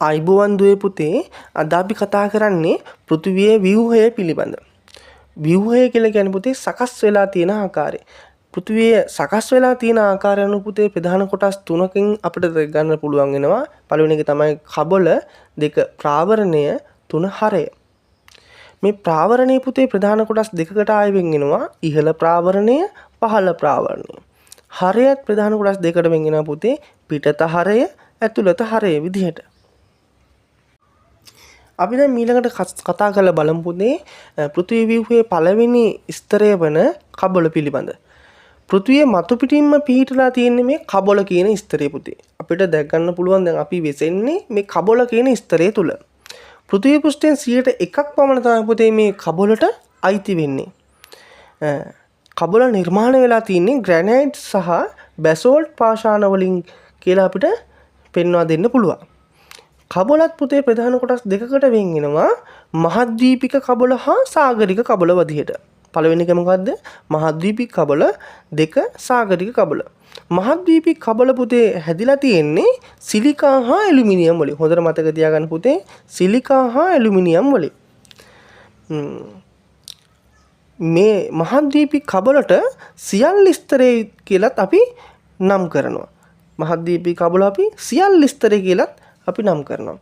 අයිබෝවන් දුවේ පුතේ අද අපි කතා කරන්නේ පෘථිවියේ ව්‍යුහය පිළිබඳ. ව්‍යුහය කියලා කියන්නේ පුතේ සකස් වෙලා තියෙන ආකාරය. පෘථිවිය සකස් වෙලා තියෙන ආකාරය අනුව පුතේ ප්‍රධාන කොටස් තුනකින් අපිට ගන්න පුළුවන් වෙනවා. පළවෙනි එක තමයි කබල, දෙක ප්‍රාවරණය, තුන හරය. මේ ප්‍රාවරණයේ පුතේ ප්‍රධාන කොටස් දෙකකට ආයෙ වෙන් වෙනවා. ඉහළ ප්‍රාවරණය, පහළ ප්‍රාවරණය. හරයත් ප්‍රධාන කොටස් දෙකකට වෙන් වෙනවා පුතේ. පිටත හරය, ඇතුළත හරය විදිහට. අපි දැන් ඊළඟට කතා කරලා බලමු පුතේ පෘථිවි ව්‍යුහයේ පළවෙනි ස්තරය වන කබල පිළිබඳ. පෘථිවිය මතු පිටින්ම පිහිටලා තියෙන්නේ මේ කබල කියන ස්තරය පුතේ. අපිට දැක් ගන්න පුළුවන් දැන් අපි වෙසෙන්නේ මේ කබල කියන ස්තරය තුල. පෘථිවි පෘෂ්ඨයෙන් 101ක් පමණ තමයි පුතේ මේ කබලට අයිති වෙන්නේ. කබල නිර්මාණය වෙලා තියෙන්නේ ග්‍රැනයිට් සහ බැසෝල්ට් පාෂාණ වලින් කියලා අපිට පෙන්වා දෙන්න පුළුවන්. කබලත් පුතේ ප්‍රධාන කොටස් දෙකකට වෙන් වෙනවා. මහද්වීපික කබල හා සාගරික කබල වදිහට. පළවෙනි එක මොකද්ද? මහද්වීපික කබල, දෙක සාගරික කබල. මහද්වීපික කබල පුතේ හැදිලා තියෙන්නේ සිලිකා හා ඇලුමිනියම් වලින්. හොඳට මතක තියාගන්න පුතේ සිලිකා හා ඇලුමිනියම් වලින්. මේ මහද්වීපික කබලට සියල් ස්තරය කියලාත් අපි නම් කරනවා. මහද්වීපික කබල අපි සියල් ස්තරය කියලාත් අපි නම් කරනවා.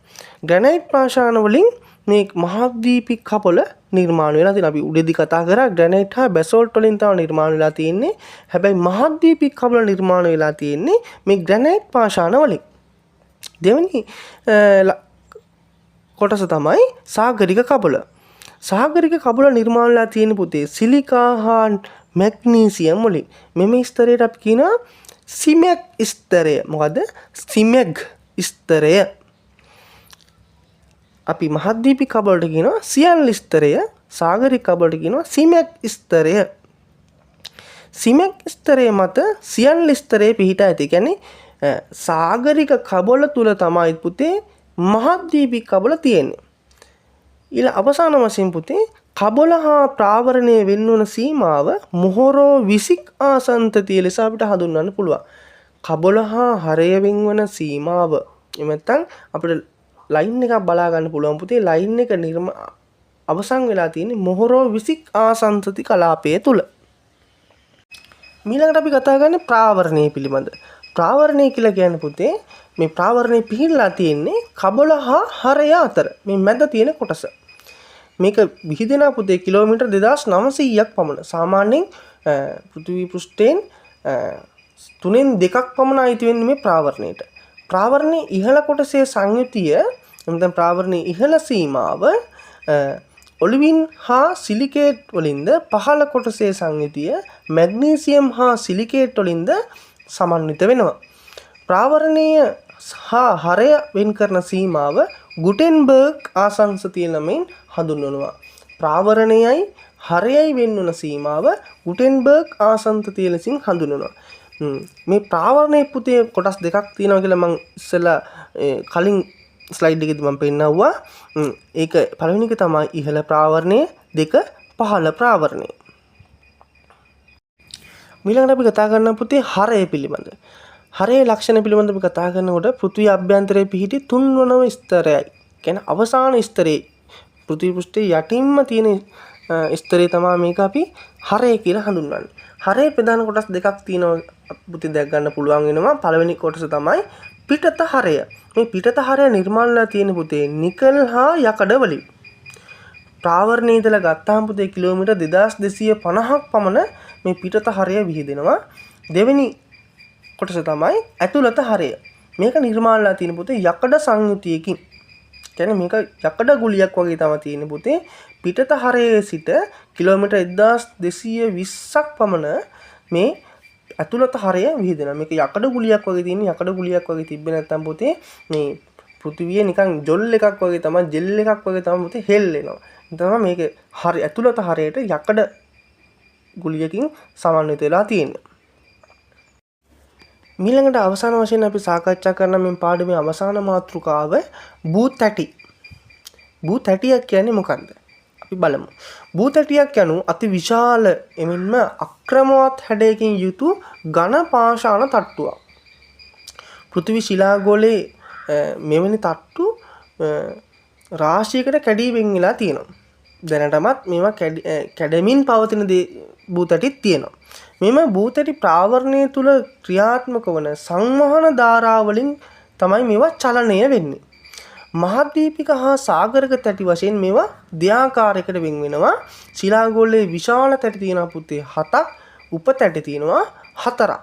ග්‍රැනයිට් පාෂාණ වලින් මේ මහද්වීපික කබල නිර්මාණය වෙලා තියෙනවා. අපි උඩදී කතා කරා ග්‍රැනයිට් හා බැසෝල්ට් වලින් තමයි නිර්මාණය වෙලා තියෙන්නේ. හැබැයි මහද්වීපික කබල නිර්මාණය වෙලා තියෙන්නේ මේ ග්‍රැනයිට් පාෂාණ වලින්. දෙවෙනි කොටස තමයි සාගරික කබල. සාගරික කබල නිර්මාණය වෙලා තියෙන පුතේ සිලිකා හා මැග්නීසියම් වලින්. මෙම ස්තරයට අපි කියනවා සිමෙග් ස්තරය. මොකද සිමෙග් ස්තරය. අපි මහද්වීපික කබලට කියනවා සියල් ස්තරය, සාගරික කබලට කියනවා සිමෙග් ස්තරය. සිමෙග් ස්තරය මත සියල් ස්තරය පිහිටා ඇති. කියන්නේ සාගරික කබල තුල තමයි පුතේ මහද්වීපික කබල තියෙන්නේ. ඊළ අවසාන වශයෙන් පුතේ කබල හා ප්‍රාවරණය වෙන්වන සීමාව මොහොරෝ විසික් ආසන්තතිය ලෙස අපිට හඳුන්වන්න පුළුවන්. කබල හා හරය වෙන්වන සීමාව. එහෙම නැත්නම් අපිට ලයින් එකක් බලා ගන්න පුළුවන් පුතේ ලයින් එක අවසන් වෙලා තියෙන්නේ මොහොරෝ විසික් ආසන්තති කලාපය තුල. ඊළඟට අපි කතා කරන්නේ ප්‍රාවරණය පිළිබඳ. ප්‍රාවරණය කියලා කියන්නේ පුතේ මේ ප්‍රාවරණය පිහිටලා තියෙන්නේ කබල හා හරය අතර. මේ මැද තියෙන කොටස. මේක විහිදෙනා පුතේ කිලෝමීටර් 2900ක් පමණ. සාමාන්‍යයෙන් පෘථිවි පෘෂ්ඨයෙන් 3/2ක් පමණ අයිති වෙන්නේ මේ ප්‍රාවරණයට. ප්‍රාවරණයේ ඉහළ කොටසේ සංයුතිය එතන ප්‍රාවරණයේ ඉහළ සීමාව ඔලිවින් හා සිලිකේට් වලින්ද පහළ කොටසේ සංයුතිය මැග්නීසියම් හා සිලිකේට් වලින්ද සමන්විත වෙනවා. ප්‍රාවරණීය හා හරය වෙන් කරන සීමාව ගුටෙන්බර්ග් ආසංශතිය නමින් හඳුන්වනවා. ප්‍රාවරණයයි හරයයි වෙන්වන සීමාව ගුටෙන්බර්ග් ආසංශතිය ලෙසින් හඳුන්වනවා. මේ ප්‍රාවරණයේ පුතේ කොටස් දෙකක් තියෙනවා කියලා මම ඉස්සෙල්ලා කලින් ස්ලයිඩ් එකේදී මම පෙන්නවුවා. ඒක පළවෙනි එක තමයි ඉහළ ප්‍රාවරණය, දෙක පහළ ප්‍රාවරණය. ඊළඟට අපි කතා කරන්න පුතේ හරය පිළිබඳ. හරයේ ලක්ෂණ පිළිබඳව අපි කතා කරනකොට පෘථිවි අභ්‍යන්තරයේ පිහිටි තුන්වනම ස්තරයයි. කියන්නේ අවසාන ස්තරේ පෘථිවි පෘෂ්ඨයේ යටින්ම තියෙන ස්තරේ තමයි මේක අපි හරය කියලා හඳුන්වන්නේ. හරයේ ප්‍රධාන කොටස් දෙකක් තියෙනවා පුතේ දැක් ගන්න පුළුවන් වෙනවා. පළවෙනි කොටස තමයි පිටත හරය. මේ පිටත හරය නිර්මාණලා තියෙන පුතේ නිකල් හා යකඩ වලින්. ප්‍රාවරණයේ ඉඳලා ගත්තාම පුතේ කිලෝමීටර් 2250ක් පමණ මේ පිටත හරය විහිදෙනවා. දෙවෙනි කොටස තමයි ඇතුළත හරය. මේක නිර්මාණලා තියෙන පුතේ යකඩ සංයුතියකින්. කියන්නේ මේක යකඩ ගුලියක් වගේ තමයි තියෙන පුතේ. පිටත හරයේ සිට කිලෝමීටර් 1220ක් පමණ මේ ඇතුළත හරය විහිදෙනවා. මේක යකඩ ගුලියක් වගේ තියෙන යකඩ ගුලියක් වගේ තිබ්බේ නැත්නම් පුතේ මේ පෘථිවිය නිකන් ජොල් එකක් වගේ තමයි ජෙල් එකක් වගේ තමයි පුතේ හෙල්ලෙනවා. තමයි මේක හරි ඇතුළත හරයට යකඩ ගුලියකින් සමන්විත වෙලා තියෙන්නේ. ඊළඟට අවසාන වශයෙන් අපි සාකච්ඡා කරන මේ පාඩමේ අවසාන මාතෘකාව භූතැටි. භූතැටියක් කියන්නේ මොකක්ද? අපි බලමු. භූතැටියක් යනු අති විශාල එමෙන්ම අක්‍රමවත් හැඩයකින් යුතු ඝන පාෂාණ තට්ටුවක්. පෘථිවි ශිලාගෝලයේ මෙවැනි තට්ටු රාශියකට කැඩී වෙන් වෙලා තියෙනවා. දැනටමත් මේවා කැඩෙමින් පවතින භූතැටිත් තියෙනවා. මෙම භූතැටි ප්‍රාවරණය තුල ක්‍රියාත්මක වන සංවහන ධාරාවලින් තමයි මේවා චලනය වෙන්නේ. මහද්වීපික හා සාගරික තැටි වශයෙන් මේවා දෙආකාරයකට වෙන් වෙනවා. ශිලාගෝලයේ විශාල තැටි තියෙනවා පුතේ 7ක්, උපතැටි තියෙනවා 4ක්.